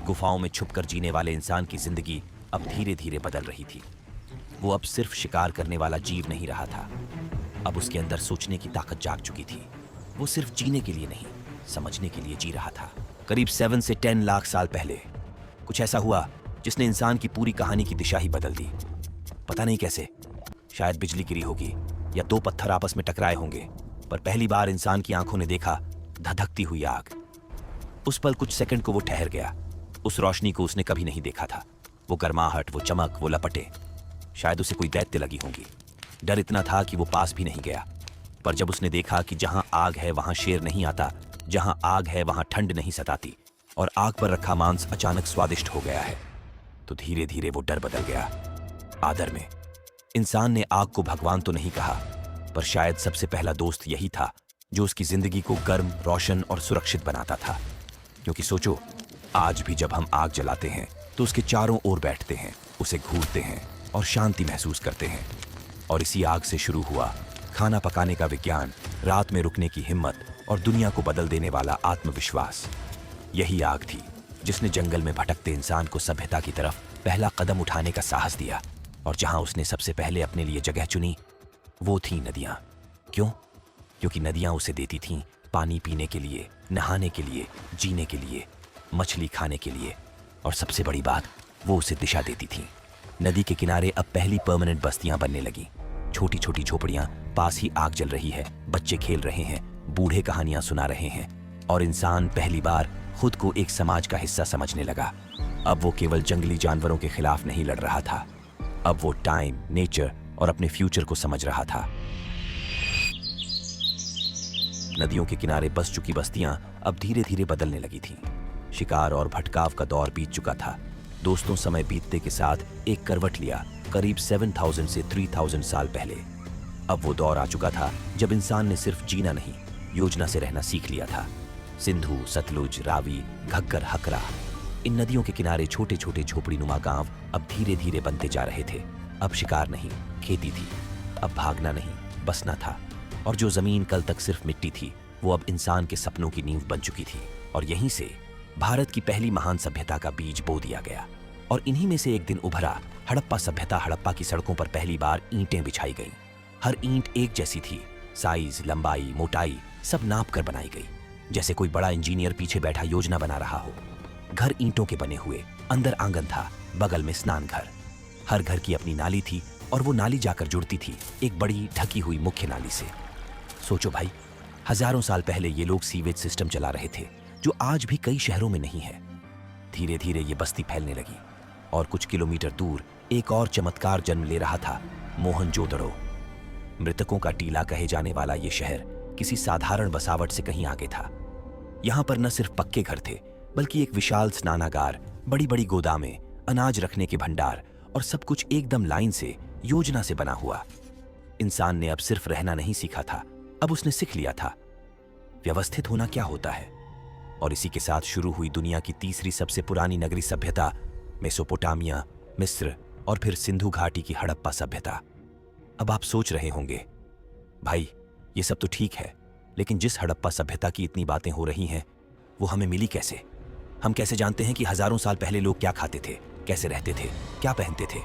गुफाओं में छुपकर जीने वाले इंसान की जिंदगी अब धीरे धीरे बदल रही थी। वो अब सिर्फ शिकार करने वाला जीव नहीं रहा था, अब उसके अंदर सोचने की ताकत जाग चुकी थी। वो सिर्फ जीने के लिए नहीं, समझने के लिए जी रहा था। करीब 7 से 10 लाख साल पहले कुछ ऐसा हुआ जिसने इंसान की पूरी कहानी की दिशा ही बदल दी। पता नहीं कैसे, शायद बिजली गिरी होगी या दो पत्थर आपस में टकराए होंगे, पर पहली बार इंसान की आंखों ने देखा धधकती हुई आग। उस पल कुछ सेकंड को वो ठहर गया। उस रोशनी को उसने कभी नहीं देखा था। वो गर्माहट, वो चमक, वो लपटे, शायद उसे कोई दैत्य लगी होंगी। डर इतना था कि वो पास भी नहीं गया। पर जब उसने देखा कि जहां आग है वहां शेर नहीं आता, जहां आग है वहां ठंड नहीं सताती, और आग पर रखा मांस अचानक स्वादिष्ट हो गया है, तो धीरे धीरे वो डर बदल गया आदर में। इंसान ने आग को भगवान तो नहीं कहा, पर शायद सबसे पहला दोस्त यही था जो उसकी जिंदगी को गर्म, रोशन और सुरक्षित बनाता था। क्योंकि सोचो, आज भी जब हम आग जलाते हैं तो उसके चारों ओर बैठते हैं, उसे घूरते हैं और शांति महसूस करते हैं। और इसी आग से शुरू हुआ खाना पकाने का विज्ञान, रात में रुकने की हिम्मत और दुनिया को बदल देने वाला आत्मविश्वास। यही आग थी जिसने जंगल में भटकते इंसान को सभ्यता की तरफ पहला कदम उठाने का साहस दिया। और जहां उसने सबसे पहले अपने लिए जगह चुनी, वो थी नदियां। क्यों? क्योंकि नदियां उसे देती थीं पानी पीने के लिए, नहाने के लिए, जीने के लिए, मछली खाने के लिए, और सबसे बड़ी बात, वो उसे दिशा देती थीं। नदी के किनारे अब पहली परमानेंट बस्तियां बनने लगी। छोटी छोटी झोपड़ियां, पास ही आग जल रही है, बच्चे खेल रहे हैं, बूढ़े कहानियां सुना रहे हैं, और इंसान पहली बार खुद को एक समाज का हिस्सा समझने लगा। अब वो केवल जंगली जानवरों के खिलाफ नहीं लड़ रहा था, अब वो टाइम, नेचर और अपने फ्यूचर को समझ रहा था। नदियों के किनारे बस चुकी बस्तियां अब धीरे धीरे बदलने लगी थीं। शिकार और भटकाव का दौर बीत चुका था। दोस्तों, समय बीतते के साथ एक करवट लिया करीब 7000 से 3000 साल पहले। अब वो दौर आ चुका था जब इंसान ने सिर्फ जीना नहीं, योजना से रहना सीख लिया था। सिंधु, सतलुज, रावी, घग्गर, हकरा, इन नदियों के किनारे छोटे छोटे झोपड़ी नुमा गांव अब धीरे धीरे बनते जा रहे थे। अब शिकार नहीं, खेती थी। अब भागना नहीं, बसना था। और जो जमीन कल तक सिर्फ मिट्टी थी, वो अब इंसान के सपनों की नींव बन चुकी थी। और यहीं से भारत की पहली महान सभ्यता का बीज बो दिया गया। और इन्हीं में से एक दिन उभरा हड़प्पा सभ्यता। हड़प्पा की सड़कों पर पहली बार ईंटें बिछाई गईं। हर ईंट एक जैसी थी, साइज, लंबाई, मोटाई सब नाप कर बनाई गई, जैसे कोई बड़ा इंजीनियर पीछे बैठा योजना बना रहा हो। घर ईंटों के बने हुए, अंदर आंगन था, बगल में स्नान घर। हर घर की अपनी नाली थी, और वो नाली जाकर जुड़ती थी एक बड़ी ढकी हुई मुख्य नाली से। सोचो भाई, हजारों साल पहले ये लोग सीवेज सिस्टम चला रहे थे, जो आज भी कई शहरों में नहीं है। धीरे धीरे ये बस्ती फैलने लगी, और कुछ किलोमीटर दूर एक और चमत्कार जन्म ले रहा था, मोहनजोदड़ो। मृतकों का टीला कहे जाने वाला ये शहर किसी साधारण बसावट से कहीं आगे था। यहां पर न सिर्फ पक्के घर थे, बल्कि एक विशाल स्नानागार, बड़ी बड़ी गोदामें, अनाज रखने के भंडार, और सब कुछ एकदम लाइन से, योजना से बना हुआ। इंसान ने अब सिर्फ रहना नहीं सीखा था, अब उसने सीख लिया था व्यवस्थित होना क्या होता है। और इसी के साथ शुरू हुई दुनिया की तीसरी सबसे पुरानी नगरी सभ्यता, मेसोपोटामिया, मिस्र और फिर सिंधु घाटी की हड़प्पा सभ्यता। अब आप सोच रहे होंगे, भाई ये सब तो ठीक है, लेकिन जिस हड़प्पा सभ्यता की इतनी बातें हो रही हैं, वो हमें मिली कैसे? हम कैसे जानते हैं कि हजारों साल पहले लोग क्या खाते थे, कैसे रहते थे, क्या पहनते थे?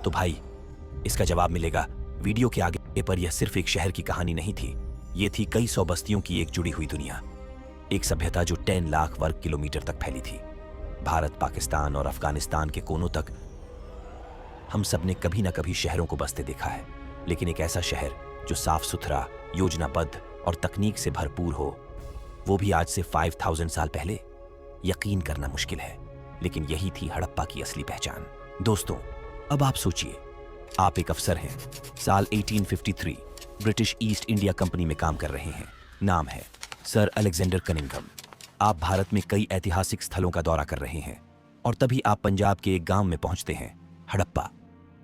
तो भाई, इसका जवाब मिलेगा वीडियो के आगे। पर यह सिर्फ एक शहर की कहानी नहीं थी, ये थी कई सौ बस्तियों की एक जुड़ी हुई दुनिया। एक सभ्यता जो 10 लाख वर्ग किलोमीटर तक फैली थी। भारत, पाकिस्तान और अफगानिस्तान के कोनों तक हम सब ने कभी ना कभी शहरों को बसते देखा है, लेकिन एक ऐसा शहर जो साफ सुथरा, योजनाबद्ध और तकनीक से भरपूर हो, वो भी आज से 5000 साल पहले, यकीन करना मुश्किल है, लेकिन यही थी हड़प्पा की असली पहचान। दोस्तों, अब आप सोचिए, आप एक अफसर हैं, साल 1853, ब्रिटिश ईस्ट इंडिया कंपनी में काम कर रहे हैं। नाम है सर अलेक्जेंडर कनिंघम। आप भारत में कई ऐतिहासिक स्थलों का दौरा कर रहे हैं, और तभी आप पंजाब के एक गांव में पहुंचते हैं, हड़प्पा।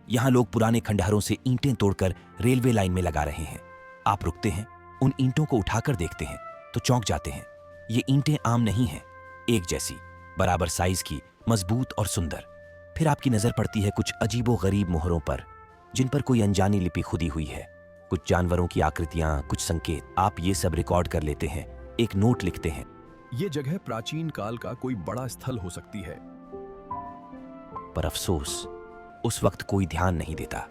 यहां लोग पुराने खंडहरों से ईंटें तोड़कर रेलवे लाइन में लगा रहे हैं। आप रुकते हैं, उन ईंटों को उठाकर देखते हैं तो चौंक जाते हैं। ये ईंटें आम नहीं हैं, एक जैसी, बराबर साइज की, मजबूत और सुंदर। फिर आपकी नजर पड़ती है कुछ अजीबो-गरीब मोहरों पर, जिन पर कोई अनजानी लिपि खुदी हुई है। कुछ जानवरों की आकृतियां, कुछ संकेत। आप ये सब रिकॉर्ड कर लेते हैं, एक नोट लिखते हैं। ये जगह प्राचीन काल का कोई बड़ा स्थल हो सकती है। पर अफसोस, उस वक्त कोई ध्यान नहीं देता।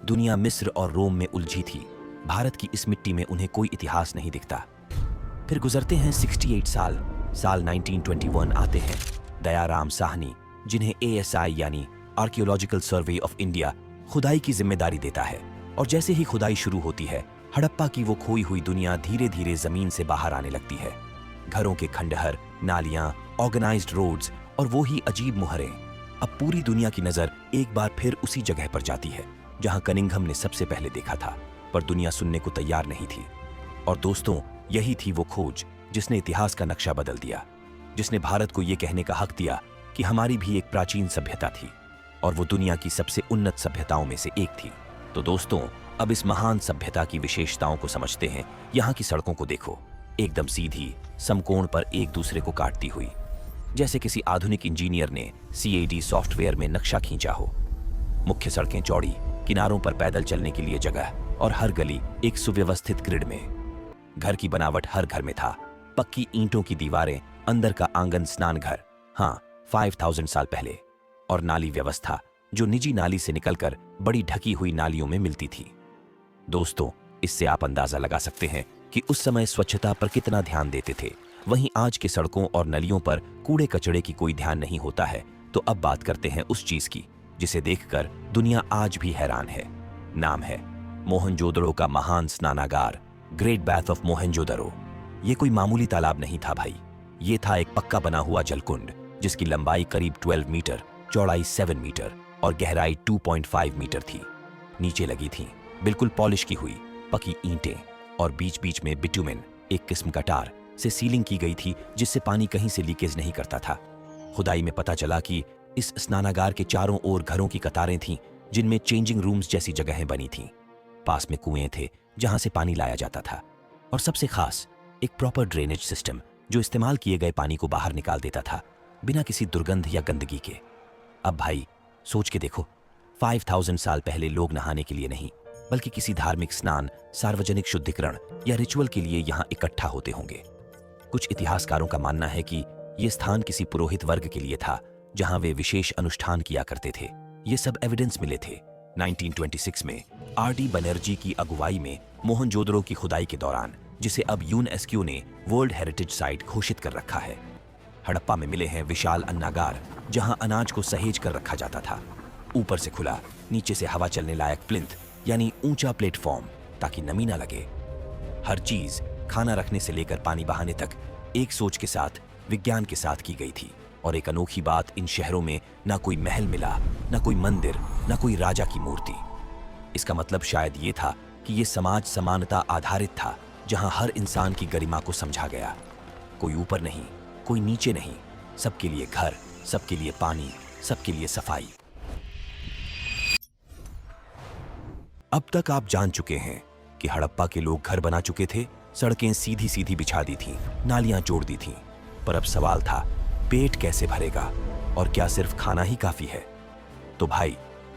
दुनिया मिस्र और रोम में उलझी थी। भारत की इस मिट्टी में उन्हें कोई इतिहास नहीं दिखता। फिर गुजरते हैं 68 साल 1921 आते हैं। दयाराम साहनी, जिन्हें ASI यानी आर्कियोलॉजिकल सर्वे ऑफ इंडिया खुदाई की जिम्मेदारी देता है, और जैसे ही खुदाई शुरू होती है, हड़प्पा की वो खोई हुई दुनिया धीरे धीरे जमीन से बाहर आने लगती है। घरों के खंडहर, नालियां, ऑर्गेनाइज्ड रोड्स और वो ही अजीब मुहरें। अब पूरी दुनिया की नजर एक बार फिर उसी जगह पर जाती है जहां कनिंघम ने सबसे पहले देखा था, पर दुनिया सुनने को तैयार नहीं थी। और दोस्तों, यही थी वो खोज जिसने इतिहास का नक्शा बदल दिया, जिसने भारत को ये कहने का हक दिया कि हमारी भी एक प्राचीन सभ्यता थी, और वो दुनिया की सबसे उन्नत सभ्यताओं में से एक थी। तो दोस्तों, अब इस महान सभ्यता की विशेषताओं को समझते हैं। यहाँ की सड़कों को देखो, एकदम सीधी, समकोण पर एक दूसरे को काटती हुई, जैसे किसी आधुनिक इंजीनियर ने CAD सॉफ्टवेयर में नक्शा खींचा हो। मुख्य सड़कें चौड़ी, किनारों पर पैदल चलने के लिए जगह, और हर गली एक सुव्यवस्थित ग्रिड में। घर की बनावट हर घर में था, पक्की ईंटों की दीवारें, अंदर का आंगन स्नान घर, हाँ 5000 साल पहले, और नाली व्यवस्था जो निजी नाली से निकलकर बड़ी ढकी हुई नालियों में मिलती थी। दोस्तों, इससे आप अंदाजा लगा सकते हैं कि उस समय स्वच्छता पर कितना ध्यान देते थे। वहीं आज के सड़कों और नलियों पर कूड़े कचड़े की कोई ध्यान नहीं होता है। तो अब बात करते हैं उस चीज की जिसे देखकर दुनिया आज भी हैरान है। नाम है मोहनजोदड़ो का महान स्नानागार, ग्रेट बैथ ऑफ मोहनजोदड़ो। ये कोई मामूली तालाब नहीं था भाई, ये था एक पक्का बना हुआ जलकुंड जिसकी लंबाई करीब 12 मीटर, चौड़ाई 7 मीटर और गहराई 2.5 मीटर थी। नीचे लगी थी बिल्कुल पॉलिश की हुई पकी ईंटें, और बीच बीच में बिटुमेन, एक किस्म का टार से सीलिंग की गई थी जिससे पानी कहीं से लीकेज नहीं करता था। खुदाई में पता चला कि इस स्नानागार के चारों ओर घरों की कतारें थीं जिनमें चेंजिंग रूम्स जैसी जगहें बनी थीं। पास में कुएं थे जहां से पानी लाया जाता था, और सबसे खास एक प्रॉपर ड्रेनेज सिस्टम जो इस्तेमाल किए गए पानी को बाहर निकाल देता था बिना किसी दुर्गंध या गंदगी के। अब भाई सोच के देखो, 5000 साल पहले लोग नहाने के लिए नहीं बल्कि किसी धार्मिक स्नान, सार्वजनिक शुद्धिकरण या रिचुअल के लिए यहाँ इकट्ठा होते होंगे। कुछ इतिहासकारों का मानना है कि ये स्थान किसी पुरोहित वर्ग के लिए था जहां वे विशेष अनुष्ठान किया करते थे। ये सब एविडेंस मिले थे 1926 में RD बनर्जी की अगुवाई में मोहनजोदड़ो की खुदाई के दौरान, जिसे अब यूनेस्को ने वर्ल्ड हेरिटेज साइट घोषित कर रखा है। हड़प्पा में मिले हैं विशाल अन्नागार जहां अनाज को सहेज कर रखा जाता था। ऊपर से खुला, नीचे से हवा चलने लायक प्लिंथ यानी ऊंचा प्लेटफॉर्म ताकि नमी ना लगे। हर चीज, खाना रखने से लेकर पानी बहाने तक, एक सोच के साथ, विज्ञान के साथ की गई थी। और एक अनोखी बात, इन शहरों में ना कोई महल मिला, ना कोई मंदिर, ना कोई राजा की मूर्ति। इसका मतलब शायद ये था कि ये समाज समानता आधारित था जहां हर इंसान की गरिमा को समझा गया। कोई ऊपर नहीं, कोई नीचे नहीं, सबके लिए घर, सबके लिए पानी, सबके लिए सफाई। अब तक आप जान चुके हैं कि हड़प्पा के लोग घर बना चुके थे, सड़कें सीधी सीधी बिछा दी थीं, नालियां जोड़ दी थीं। पर अब सवाल था, पेट कैसे भरेगा, और क्या सिर्फ खाना ही काफी है? तो भाई,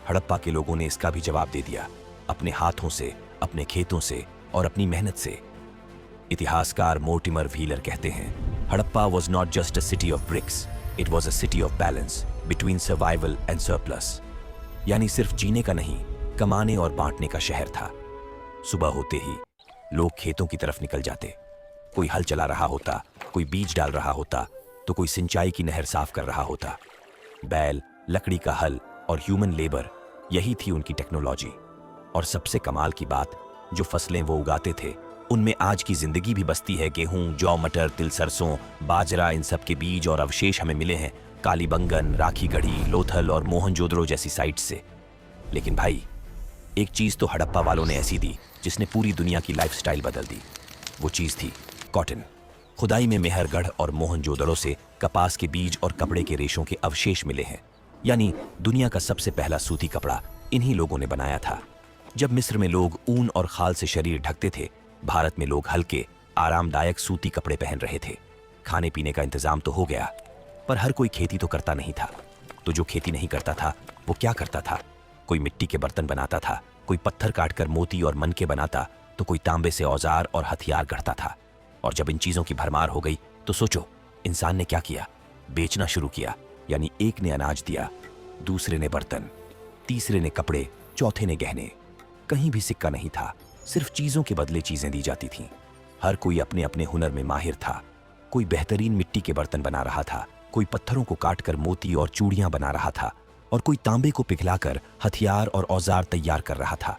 हड़प्पा के लोगों ने इसका भी जवाब दे दिया, अपने हाथों से, अपने खेतों से और अपनी मेहनत से। इतिहासकार मोर्टिमर व्हीलर कहते हैं, Harappa was not just a city of bricks, it was a city of balance between survival and surplus। यानी सिर्फ जीने का नहीं, कमाने और बांटने का शहर था। सुबह होते ही लोग खेतों की तरफ निकल जाते। कोई हल चला रहा होता, कोई बीज डाल रहा होता, तो कोई सिंचाई की नहर साफ कर रहा होता। बैल, लकड़ी का हल और ह्यूमन लेबर, यही थी उनकी टेक्नोलॉजी। और सबसे कमाल की बात, जो फसलें वो उगाते थे उनमें आज की जिंदगी भी बसती है। गेहूं, जौ, मटर, तिल, सरसों, बाजरा, इन सब के बीज और अवशेष हमें मिले हैं कालीबंगन, राखीगढ़ी, लोथल और मोहनजोदड़ो जैसी साइट से। लेकिन भाई, एक चीज तो हड़प्पा वालों ने ऐसी दी जिसने पूरी दुनिया की लाइफस्टाइल बदल दी। वो चीज थी कॉटन। खुदाई में मेहरगढ़ और मोहनजोदड़ो से कपास के बीज और कपड़े के रेशों के अवशेष मिले हैं। यानी दुनिया का सबसे पहला सूती कपड़ा इन्हीं लोगों ने बनाया था। जब मिस्र में लोग ऊन और खाल से शरीर ढकते थे, भारत में लोग हल्के, आरामदायक सूती कपड़े पहन रहे थे। खाने पीने का इंतजाम तो हो गया, पर हर कोई खेती तो करता नहीं था। तो जो खेती नहीं करता था वो क्या करता था? कोई मिट्टी के बर्तन बनाता था, कोई पत्थर काटकर मोती और मनके बनाता, तो कोई तांबे से औजार और हथियार गढ़ता था। और जब इन चीजों की भरमार हो गई तो सोचो, इंसान ने क्या किया? बेचना शुरू किया। यानी एक ने अनाज दिया, दूसरे ने बर्तन, तीसरे ने कपड़े, चौथे ने गहने। कहीं भी सिक्का नहीं था, सिर्फ चीजों के बदले चीजें दी जाती थीं। हर कोई अपने अपने हुनर में माहिर था। कोई बेहतरीन मिट्टी के बर्तन बना रहा था, कोई पत्थरों को काटकर मोती और चूड़ियां बना रहा था, और कोई तांबे को पिघलाकर हथियार और औजार तैयार कर रहा था।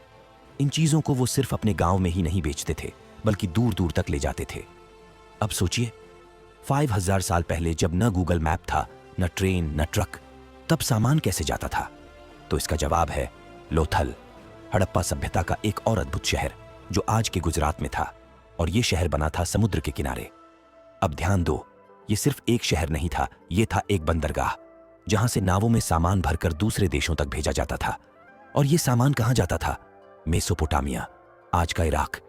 इन चीजों को वो सिर्फ अपने गांव में ही नहीं बेचते थे, बल्कि दूर दूर तक ले जाते थे। अब सोचिए, 5000 साल पहले जब न गूगल मैप था, न ट्रेन, न ट्रक, तब सामान कैसे जाता था? तो इसका जवाब है लोथल, हड़प्पा सभ्यता का एक और अद्भुत शहर जो आज के गुजरात में था, और ये शहर बना था समुद्र के किनारे। अब ध्यान दो, ये सिर्फ एक शहर नहीं था, ये था एक बंदरगाह, जहां से नावों में सामान भरकर दूसरे देशों तक भेजा जाता था। और ये सामान कहां जाता था? मेसोपोटामिया, आज का इराक,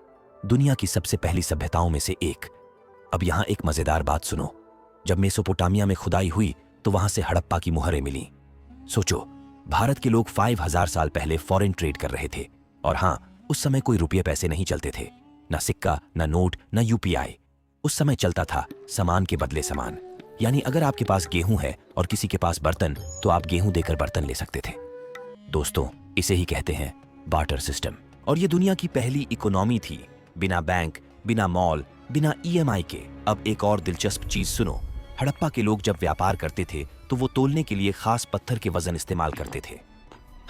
दुनिया की सबसे पहली सभ्यताओं में से एक। अब यहां एक मजेदार बात सुनो। जब मेसोपोटामिया में खुदाई हुई तो वहां से हड़प्पा की मुहरें मिली। सोचो, भारत के लोग 5000 साल पहले फॉरेन ट्रेड कर रहे थे, और हां, उस समय कोई रुपये पैसे नहीं चलते थे, ना सिक्का, ना नोट, ना यूपीआई। उस समय चलता था सामान के बदले सामान। यानी अगर आपके पास गेहूं है और किसी के पास बर्तन, तो आप गेहूं देकर बर्तन ले सकते थे। दोस्तों, इसे ही कहते हैं बार्टर सिस्टम। और ये दुनिया की पहली इकोनॉमी थी, बिना बैंक, बिना मॉल, बिना ईएमआई के। अब एक और दिलचस्प चीज सुनो। हड़प्पा के लोग जब व्यापार करते थे तो वो तोलने के लिए खास पत्थर के वजन इस्तेमाल करते थे।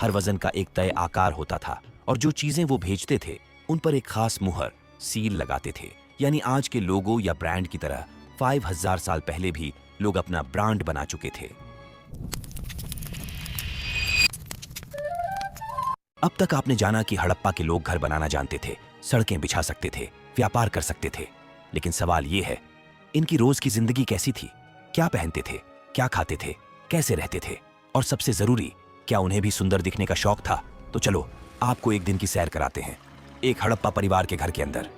हर वजन का एक तय आकार होता था, और जो चीजें वो भेजते थे उन पर एक खास मुहर, सील लगाते थे। यानी आज के लोगो या ब्रांड की तरह 5000 साल पहले भी लोग अपना ब्रांड बना चुके थे। अब तक आपने जाना कि हड़प्पा के लोग घर बनाना जानते थे, सड़कें बिछा सकते थे, व्यापार कर सकते थे। लेकिन सवाल यह है, इनकी रोज की जिंदगी कैसी थी? क्या पहनते थे, क्या खाते थे, कैसे रहते थे, और सबसे जरूरी, क्या उन्हें भी सुंदर दिखने का शौक था? तो चलो आपको एक दिन की सैर कराते हैं, एक हड़प्पा परिवार के घर के अंदर।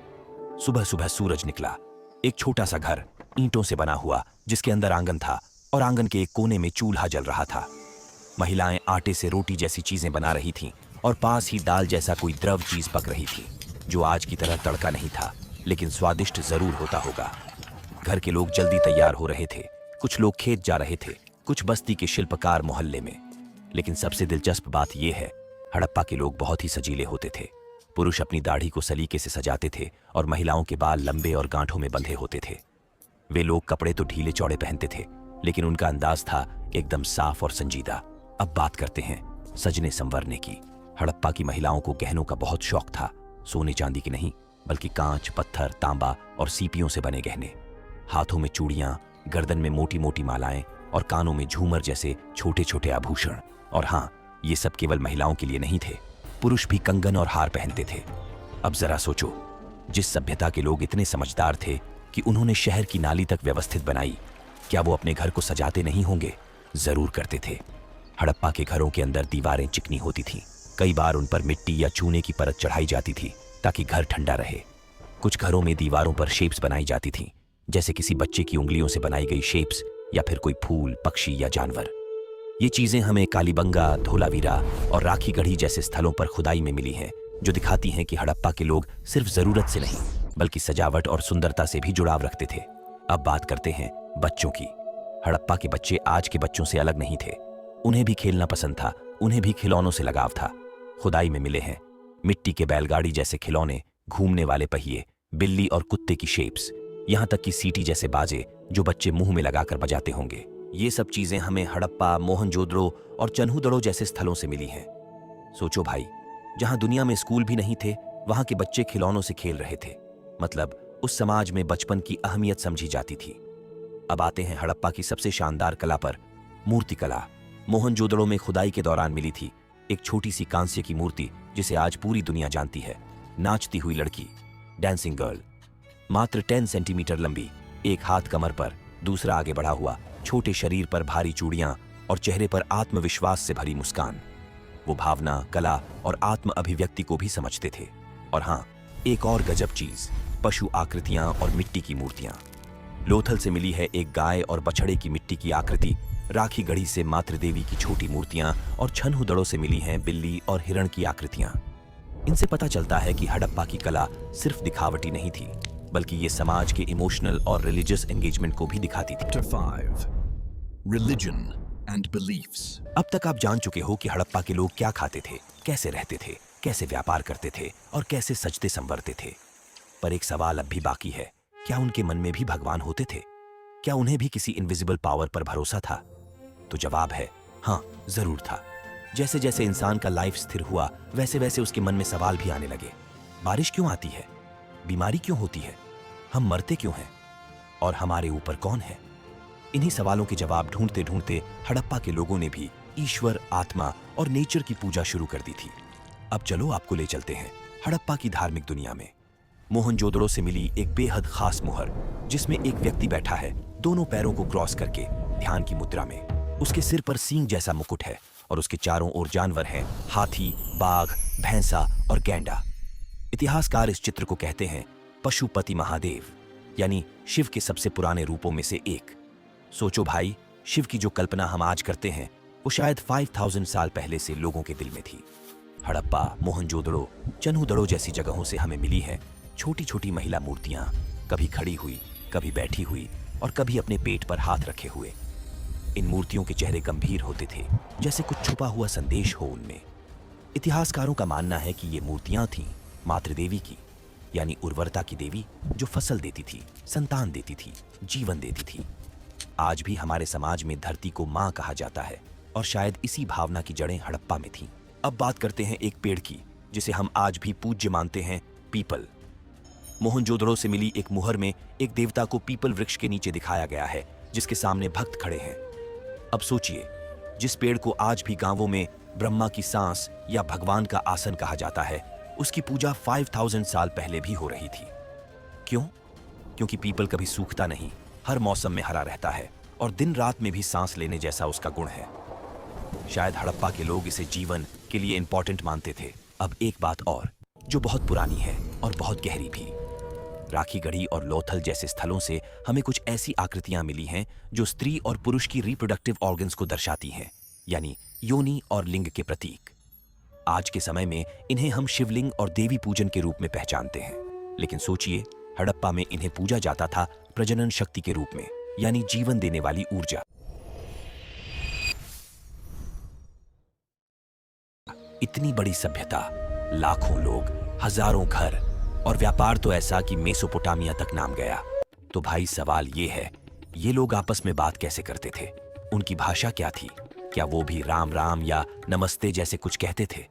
सुबह सुबह सूरज निकला। एक छोटा सा घर, ईंटों से बना हुआ, जिसके अंदर आंगन था, और आंगन के एक कोने में चूल्हा जल रहा था। महिलाएं आटे से रोटी जैसी चीजें बना रही थीं, और पास ही दाल जैसा कोई द्रव चीज पक रही थी, जो आज की तरह तड़का नहीं था, लेकिन स्वादिष्ट जरूर होता होगा। घर के लोग जल्दी तैयार हो रहे थे। कुछ लोग खेत जा रहे थे, कुछ बस्ती के शिल्पकार मोहल्ले में। लेकिन सबसे दिलचस्प बात यह है, हड़प्पा के लोग बहुत ही सजीले होते थे। पुरुष अपनी दाढ़ी को सलीके से सजाते थे, और महिलाओं के बाल लंबे और गांठों में बंधे होते थे। वे लोग कपड़े तो ढीले चौड़े पहनते थे, लेकिन उनका अंदाज था एकदम साफ और संजीदा। अब बात करते हैं सजने संवरने की। हड़प्पा की महिलाओं को गहनों का बहुत शौक था। सोने चांदी के नहीं, बल्कि कांच, पत्थर, तांबा और सीपियों से बने गहने। हाथों में चूड़ियां, गर्दन में मोटी मोटी मालाएं, और कानों में झूमर जैसे छोटे छोटे आभूषण। और हाँ, ये सब केवल महिलाओं के लिए नहीं थे, पुरुष भी कंगन और हार पहनते थे। अब जरा सोचो, जिस सभ्यता के लोग इतने समझदार थे कि उन्होंने शहर की नाली तक व्यवस्थित बनाई, क्या वो अपने घर को सजाते नहीं होंगे? जरूर करते थे। हड़प्पा के घरों के अंदर दीवारें चिकनी होती थीं। कई बार उन पर मिट्टी या चूने की परत चढ़ाई जाती थी ताकि घर ठंडा रहे। कुछ घरों में दीवारों पर शेप्स बनाई जाती थीं, जैसे किसी बच्चे की उंगलियों से बनाई गई शेप्स, या फिर कोई फूल, पक्षी या जानवर। ये चीजें हमें कालीबंगा, धोलावीरा और राखी गढ़ी जैसे स्थलों पर खुदाई में मिली हैं, जो दिखाती हैं कि हड़प्पा के लोग सिर्फ जरूरत से नहीं, बल्कि सजावट और सुंदरता से भी जुड़ाव रखते थे। अब बात करते हैं बच्चों की। हड़प्पा के बच्चे आज के बच्चों से अलग नहीं थे। उन्हें भी खेलना पसंद था, उन्हें भी खिलौनों से लगाव था। खुदाई में मिले हैं मिट्टी के बैलगाड़ी जैसे खिलौने, घूमने वाले पहिए, बिल्ली और कुत्ते की शेप्स, यहाँ तक कि सीटी जैसे बाजे जो बच्चे मुंह में लगाकर बजाते होंगे। ये सब चीजें हमें हड़प्पा, मोहनजोदड़ो और चन्हूदड़ो जैसे स्थलों से मिली हैं। सोचो भाई, जहां दुनिया में स्कूल भी नहीं थे, वहां के बच्चे खिलौनों से खेल रहे थे। मतलब उस समाज में बचपन की अहमियत समझी जाती थी। अब आते हैं हड़प्पा की सबसे शानदार कला पर, मूर्तिकला। मोहनजोदड़ो में खुदाई के दौरान मिली थी एक छोटी सी कांस्य की मूर्ति, जिसे आज पूरी दुनिया जानती है। नाचती हुई लड़की, डांसिंग गर्ल, मात्र 10 सेंटीमीटर लंबी, एक हाथ कमर पर, दूसरा आगे बढ़ा हुआ, छोटे शरीर पर भारी चूड़ियां और चेहरे पर आत्मविश्वास से भरी मुस्कान। वो भावना, कला और आत्म अभिव्यक्ति को भी समझते थे। और हाँ, एक और गजब चीज, पशु आकृतियां और मिट्टी की मूर्तियां। लोथल से मिली है एक गाय और बछड़े की मिट्टी की आकृति, राखी गढ़ी से मातृदेवी की छोटी मूर्तियां, और छन्हूदड़ो से मिली हैं बिल्ली और हिरण की आकृतियां। इनसे पता चलता है कि हड़प्पा की कला सिर्फ दिखावटी नहीं थी, बल्कि ये समाज के इमोशनल और रिलीजियस एंगेजमेंट को भी दिखाती थी। Chapter 5 Religion and Beliefs. अब तक आप जान चुके हो कि हड़प्पा के लोग क्या खाते थे, कैसे रहते थे, कैसे व्यापार करते थे और कैसे सजते संवरते थे। पर एक सवाल अब भी बाकी है, क्या उनके मन में भी भगवान होते थे? क्या उन्हें भी किसी इनविजिबल पावर पर भरोसा था? तो जवाब है हाँ, जरूर था। जैसे जैसे इंसान का लाइफ स्थिर हुआ, वैसे वैसे उसके मन में सवाल भी आने लगे। बारिश क्यों आती है? बीमारी क्यों होती है? हम मरते क्यों हैं? और हमारे ऊपर कौन है? इन्हीं सवालों के जवाब ढूंढते ढूंढते हड़प्पा के लोगों ने भी ईश्वर, आत्मा और नेचर की पूजा शुरू कर दी थी। अब चलो आपको ले चलते हैं हड़प्पा की धार्मिक दुनिया में। मोहनजोदड़ो से मिली एक बेहद खास मुहर, जिसमें एक व्यक्ति बैठा है, दोनों पैरों को क्रॉस करके ध्यान की मुद्रा में। उसके सिर पर सींग जैसा मुकुट है और उसके चारों ओर जानवर हैं, हाथी, बाघ, भैंसा और गैंडा। इतिहासकार इस चित्र को कहते हैं पशुपति महादेव, यानी शिव के सबसे पुराने रूपों में से एक। सोचो भाई, शिव की जो कल्पना हम आज करते हैं वो शायद 5000 साल पहले से लोगों के दिल में थी। हड़प्पा, मोहनजोदड़ो, चन्हुदड़ो जैसी जगहों से हमें मिली हैं छोटी छोटी महिला मूर्तियां, कभी खड़ी हुई, कभी बैठी हुई और कभी अपने पेट पर हाथ रखे हुए। इन मूर्तियों के चेहरे गंभीर होते थे, जैसे कुछ छुपा हुआ संदेश हो उनमें। इतिहासकारों का मानना है कि ये मूर्तियां थीं मातृदेवी की, यानी उर्वरता की देवी, जो फसल देती थी, संतान देती थी, जीवन देती थी। आज भी हमारे समाज में धरती को मां कहा जाता है और शायद इसी भावना की जड़ें हड़प्पा में थीं। अब बात करते हैं एक पेड़ की, जिसे हम आज भी पूज्य मानते हैं, पीपल। मोहनजोदड़ो से मिली एक मुहर में एक देवता को पीपल वृक्ष के नीचे दिखाया गया है, जिसके सामने भक्त खड़े हैं। अब सोचिए, जिस पेड़ को आज भी गांवों में ब्रह्मा की सांस या भगवान का आसन कहा जाता है, उसकी पूजा 5000 साल पहले भी हो रही थी। क्यों? क्योंकि पीपल कभी सूखता नहीं, हर मौसम में हरा रहता है और दिन रात में भी सांस लेने जैसा उसका गुण है। शायद हड़प्पा के लोग इसे जीवन के लिए इंपॉर्टेंट मानते थे। अब एक बात और, जो बहुत पुरानी है और बहुत गहरी भी। राखीगढ़ी और लोथल जैसे स्थलों से हमें कुछ ऐसी आकृतियां मिली हैं जो स्त्री और पुरुष की रिप्रोडक्टिव ऑर्गन्स को दर्शाती हैं, यानी योनि और लिंग के प्रतीक। आज के समय में इन्हें हम शिवलिंग और देवी पूजन के रूप में पहचानते हैं, लेकिन सोचिए, हड़प्पा में इन्हें पूजा जाता था प्रजनन शक्ति के रूप में, यानी जीवन देने वाली ऊर्जा। इतनी बड़ी सभ्यता, लाखों लोग, हजारों घर और व्यापार तो ऐसा कि मेसोपोटामिया तक नाम गया। तो भाई सवाल ये है, ये लोग आपस में बात कैसे करते थे? उनकी भाषा क्या थी? क्या वो भी राम राम या नमस्ते जैसे कुछ कहते थे?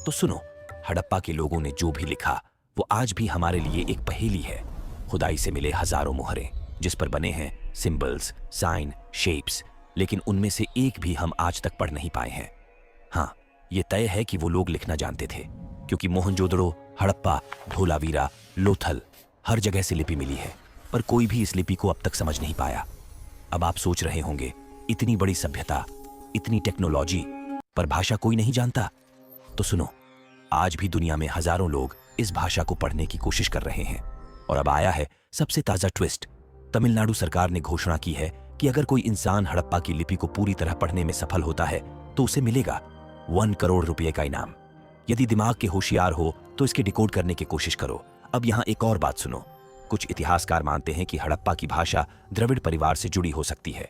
तो सुनो, हड़प्पा के लोगों ने जो भी लिखा वो आज भी हमारे लिए एक पहेली है। खुदाई से मिले हजारों मुहरें, जिस पर बने हैं सिंबल्स, साइन, शेप्स, लेकिन उनमें से एक भी हम आज तक पढ़ नहीं पाए हैं। हाँ, ये तय है कि वो लोग लिखना जानते थे, क्योंकि मोहनजोदड़ो, हड़प्पा, धोलावीरा, लोथल, हर जगह से लिपि मिली है, पर कोई भी इस लिपि को अब तक समझ नहीं पाया। अब आप सोच रहे होंगे, इतनी बड़ी सभ्यता, इतनी टेक्नोलॉजी, पर भाषा कोई नहीं जानता। तो सुनो, आज भी दुनिया में हजारों लोग इस भाषा को पढ़ने की कोशिश कर रहे हैं। और अब आया है सबसे ताजा ट्विस्ट। तमिलनाडु सरकार ने घोषणा की है कि अगर कोई इंसान हड़प्पा की लिपि को पूरी तरह पढ़ने में सफल होता है तो उसे मिलेगा 1 करोड़ रुपए का इनाम। यदि दिमाग के होशियार हो तो इसके डिकोड करने की कोशिश करो। अब यहाँ एक और बात सुनो। कुछ इतिहासकार मानते हैं कि हड़प्पा की भाषा द्रविड़ परिवार से जुड़ी हो सकती है,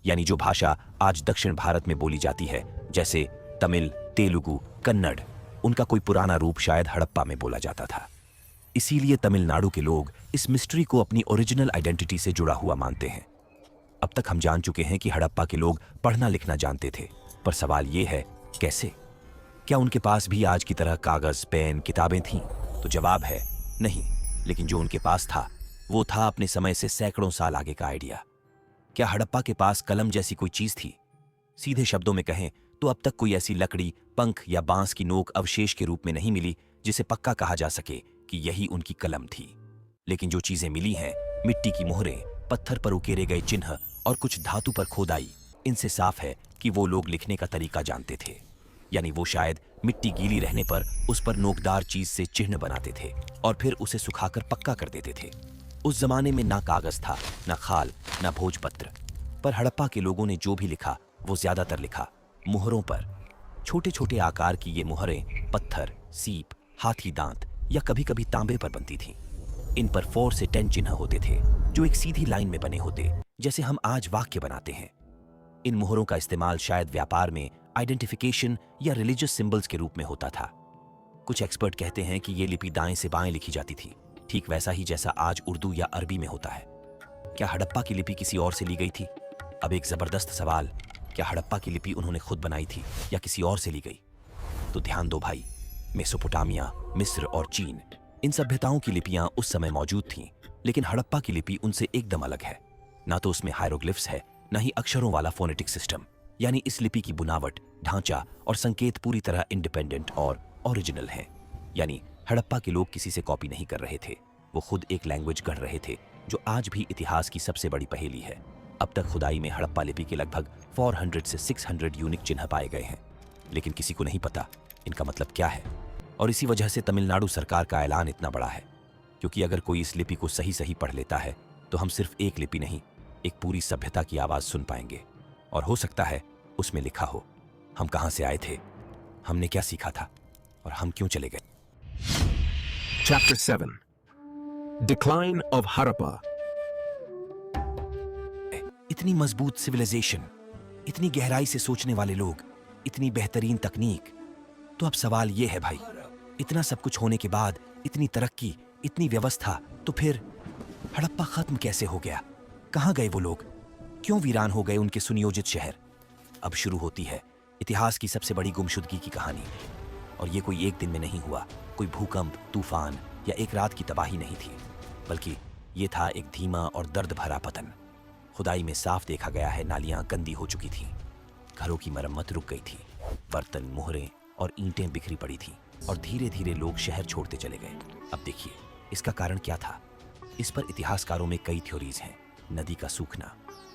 यानी जो भाषा आज दक्षिण भारत में बोली जाती है, जैसे तमिल, तेलुगु, कन्नड़, उनका कोई पुराना रूप शायद हड़प्पा में बोला जाता था। इसीलिए तमिलनाडु के लोग इस मिस्ट्री को अपनी ओरिजिनल आइडेंटिटी से जुड़ा हुआ मानते हैं। अब तक हम जान चुके हैं कि हड़प्पा के लोग पढ़ना लिखना जानते थे, पर सवाल ये है, कैसे? क्या उनके पास भी आज की तरह कागज, पेन, किताबें थीं? तो जवाब है नहीं, लेकिन जो उनके पास था वो था अपने समय से सैकड़ों साल आगे का आइडिया। क्या हड़प्पा के पास कलम जैसी कोई चीज थी? सीधे शब्दों में कहें तो अब तक कोई ऐसी लकड़ी, पंख या बांस की नोक अवशेष के रूप में नहीं मिली जिसे पक्का कहा जा सके कि यही उनकी कलम थी। लेकिन जो चीजें मिली हैं, मिट्टी की मोहरें, पत्थर पर उकेरे गए चिन्ह और कुछ धातु पर खोदाई, इनसे साफ है कि वो लोग लिखने का तरीका जानते थे। यानी वो शायद मिट्टी गीली रहने पर उस पर नोकदार चीज से चिन्ह बनाते थे और फिर उसे सुखाकर पक्का कर देते थे। उस जमाने में ना कागज था, ना खाल, ना भोजपत्र, पर हड़प्पा के लोगों ने जो भी लिखा वो ज्यादातर लिखा मुहरों पर। छोटे छोटे आकार की ये मुहरें पत्थर, सीप, हाथी दांत या कभी कभी तांबे पर बनती थीं। इन पर 4 से 10 चिन्ह होते थे जो एक सीधी लाइन में बने होते, जैसे हम आज वाक्य बनाते हैं। इन मोहरों का इस्तेमाल शायद व्यापार में आइडेंटिफिकेशन या रिलीजियस सिंबल्स के रूप में होता था। कुछ एक्सपर्ट कहते हैं कि ये लिपि दाएं से बाएं लिखी जाती थी, ठीक वैसा ही जैसा आज उर्दू या अरबी में होता है। क्या हड़प्पा की लिपि किसी और से ली गई थी? अब एक जबरदस्त सवाल, क्या हड़प्पा की लिपि उन्होंने खुद बनाई थी या किसी और से ली गई? तो ध्यान दो भाई, मेसोपोटामिया, मिस्र और चीन, इन सभ्यताओं की लिपियां उस समय मौजूद थीं, लेकिन हड़प्पा की लिपि उनसे एकदम अलग है। ना तो उसमें हायरोग्लिफ्स है, ना ही अक्षरों वाला फोनेटिक सिस्टम। यानी इस लिपि की बुनावट, ढांचा और संकेत पूरी तरह इंडिपेंडेंट और ओरिजिनल हैं। यानी हड़प्पा के लोग किसी से कॉपी नहीं कर रहे थे, वो खुद एक लैंग्वेज गढ़ रहे थे, जो आज भी इतिहास की सबसे बड़ी पहेली है। अब तक खुदाई में हड़प्पा लिपि के लगभग 400 से 600 यूनिक चिन्ह पाए गए हैं, लेकिन किसी को नहीं पता इनका मतलब क्या है। और इसी वजह से तमिलनाडु सरकार का ऐलान इतना बड़ा है, क्योंकि अगर कोई इस लिपि को सही सही पढ़ लेता है तो हम सिर्फ एक लिपि नहीं, एक पूरी सभ्यता की आवाज सुन पाएंगे। और हो सकता है उसमें लिखा हो हम कहां से आए थे, हमने क्या सीखा था और हम क्यों चले गए। Chapter 7 Decline of Harappa. इतनी मजबूत सिविलाइजेशन, इतनी गहराई से सोचने वाले लोग, इतनी बेहतरीन तकनीक। तो अब सवाल यह है भाई, इतना सब कुछ होने के बाद, इतनी तरक्की, इतनी व्यवस्था, तो फिर हड़प्पा खत्म कैसे हो गया? कहां गए वो लोग? क्यों वीरान हो गए उनके सुनियोजित शहर? अब शुरू होती है इतिहास की सबसे बड़ी गुमशुदगी की कहानी। और ये कोई एक दिन में नहीं हुआ, कोई भूकंप, तूफान या एक रात की तबाही नहीं थी, बल्कि ये था एक धीमा और दर्द भरा पतन। खुदाई में साफ देखा गया है, नालियां गंदी हो चुकी थीं, घरों की मरम्मत रुक गई थी, बर्तन, मोहरें और ईंटें बिखरी पड़ी थीं, और धीरे धीरे लोग शहर छोड़ते चले गए। अब देखिए इसका कारण क्या था। इस पर इतिहासकारों में कई थ्योरीज हैं। नदी का सूखना,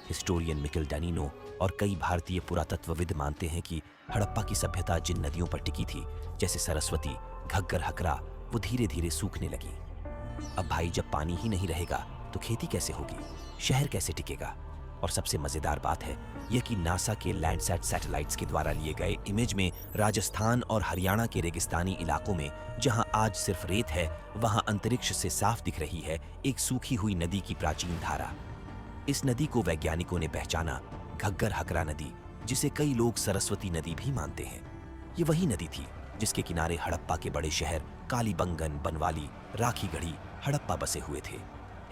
हिस्टोरियन मिकेल डानिनो और कई भारतीय पुरातत्वविद मानते हैं कि हड़प्पा की सभ्यता जिन नदियों पर टिकी थी, जैसे सरस्वती, घग्गर, हकरा, वो धीरे धीरे सूखने लगी। अब भाई जब पानी ही नहीं रहेगा तो खेती कैसे होगी, शहर कैसे टिकेगा? और सबसे मजेदार बात है यह कि नासा के लैंडसैट सैटेलाइट्स के द्वारा लिए गए इमेज में राजस्थान और हरियाणा के रेगिस्तानी इलाकों में, जहां आज सिर्फ रेत है, वहां अंतरिक्ष से साफ दिख रही है एक सूखी हुई नदी की प्राचीन धारा। इस नदी को वैज्ञानिकों ने पहचाना घग्गर हकरा नदी, जिसे कई लोग सरस्वती नदी भी मानते हैं। ये वही नदी थी जिसके किनारे हड़प्पा के बड़े शहर कालीबंगन, बनवाली, राखीगढ़ी, हड़प्पा बसे हुए थे।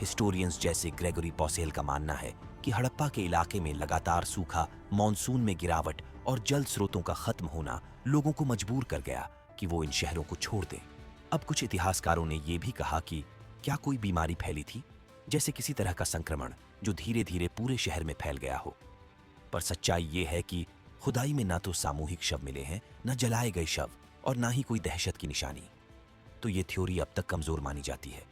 हिस्टोरियंस जैसे ग्रेगोरी पॉसेल का मानना है कि हड़प्पा के इलाके में लगातार सूखा, मॉनसून में गिरावट और जल स्रोतों का खत्म होना लोगों को मजबूर कर गया कि वो इन शहरों को छोड़ दें। अब कुछ इतिहासकारों ने यह भी कहा कि क्या कोई बीमारी फैली थी, जैसे किसी तरह का संक्रमण जो धीरे धीरे पूरे शहर में फैल गया हो। पर सच्चाई ये है कि खुदाई में ना तो सामूहिक शव मिले हैं, न जलाए गए शव, और ना ही कोई दहशत की निशानी। तो ये थ्योरी अब तक कमजोर मानी जाती है।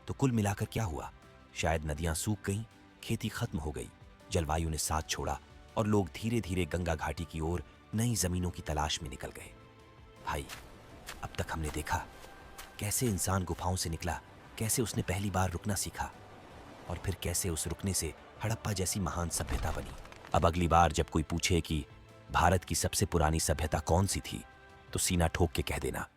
तो कुल मिलाकर क्या हुआ? शायद नदियां सूख गईं, खेती खत्म हो गई, जलवायु ने साथ छोड़ा और लोग धीरे धीरे गंगा घाटी की ओर नई जमीनों की तलाश में निकल गए। भाई अब तक हमने देखा कैसे इंसान गुफाओं से निकला, कैसे उसने पहली बार रुकना सीखा, और फिर कैसे उस रुकने से हड़प्पा जैसी महान सभ्यता बनी। अब अगली बार जब कोई पूछे कि भारत की सबसे पुरानी सभ्यता कौन सी थी, तो सीना ठोक के कह देना